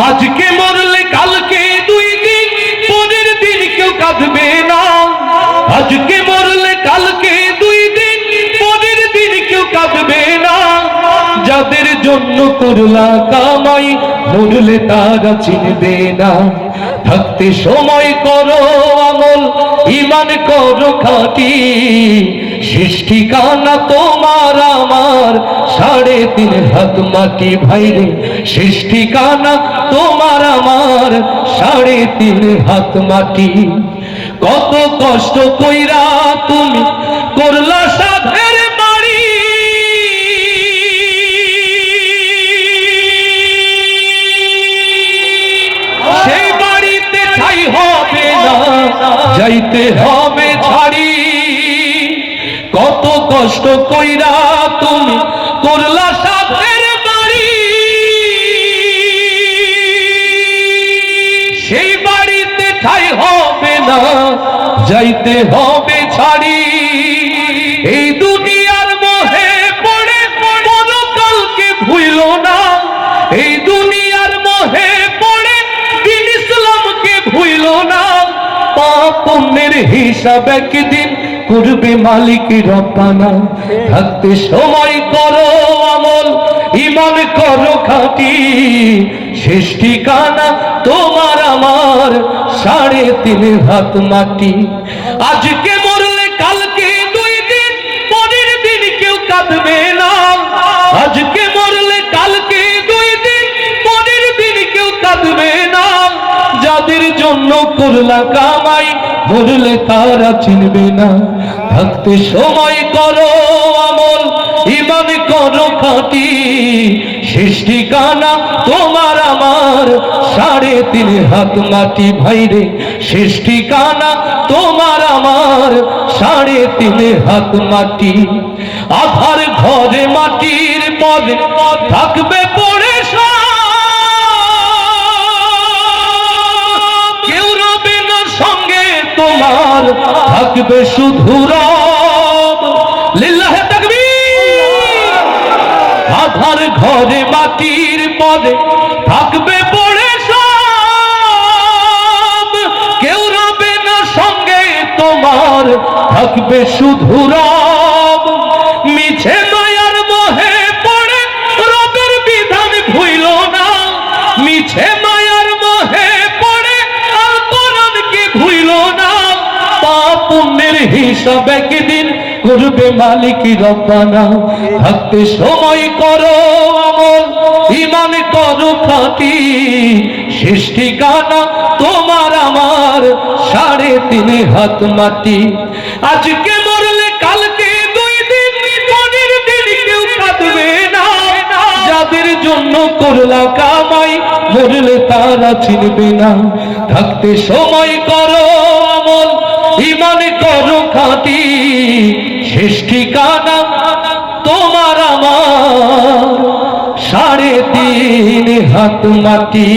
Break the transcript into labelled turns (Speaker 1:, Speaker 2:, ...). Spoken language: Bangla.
Speaker 1: আজকে মরলে কালকে দুই দিন, পরের দিন কেউ কাঁদবে না। আজকে মরলে কালকে দুই দিন, পরের দিন কেউ কাঁদবে না। যাদের জন্য করলা কামাই, মরলে তারা চিনবে না। থাকতে সময় করো আমল, ঈমান করো খাঁটি। শেষ ঠিকানা তোমার আমার 3.5 হাত মাটি ভাইরে। শেষ ঠিকানা তোমার আমার 3.5 হাত মাটি। কত কষ্ট কইরা তুমি করলা সাধের বাড়ি, সেই বাড়িতে ঠাই হবে না, যাইতে হবে ছাড়ি। কত কষ্ট কইরা তুমি করলা সাধের বাড়ি, সেই বাড়িতে ঠাই হবে না, যাইতে হবে ছাড়ি। এই দুনিয়ার মোহে পড়ে পরকালকে ভুইলো না। এই দুনিয়ার মোহে পড়ে দিন ইসলামকে ভুইলো না। পাপ পুণ্যের হিসাব একদিন করবে মালিক রব্বানা। থাকতে সময় করো আমল, ঈমান করো খাঁটি। শেষ ঠিকানা তোমার আমার 3.5 হাত মাটি। আজকে মরলে কালকে দুই দিন, পরের দিন কেউ কাঁদবে না। আজকে মরলে কালকে দুই দিন, পরের দিন কেউ কাঁদবে না। যাদের জন্য করলা কামাই, মরলে তারা চিনবে না। থাকতে সময় করো আমল, ঈমান করো খাঁটি। শেষ ঠিকানা তোমার আমার 3.5 হাত মাটি ভাইরে। শেষ ঠিকানা তোমার আমার 3.5 হাত মাটি। আধার ঘরে মাটির পদে থাকবে পড়ে তোমার, থাকবে শুধু রব। লিল্লাহে তাকবীর। আধার ঘরে মাটির পদে থাকবে পড়ে সব, কেউ রবে না সঙ্গে তোমার, থাকবে শুধু রব। মিছে মায়ার মোহে পড়ে রবের বিধান ভুইলো না। মিছে মায়ার মোহে পড়ে আল কোরআনকে ভুইলো না। পুণ্যের হিসাব একদিন করবে মালিক রব্বানা। থাকতে সময় করো আমল, ঈমান করো খাঁটি। শেষ ঠিকানা তোমার আমার 3.5 হাত মাটি। আজকে মরলে কালকে দুই দিন, পরের দিন কেউ কাঁদবে না। যাদের জন্য করলা কামাই, মরলে তারা চিনবে না। থাকতে সময় করো আমল, ঈমান করো খাঁটি। শেষ ঠিকানা তোমার আমার 3.5 হাত মাটি।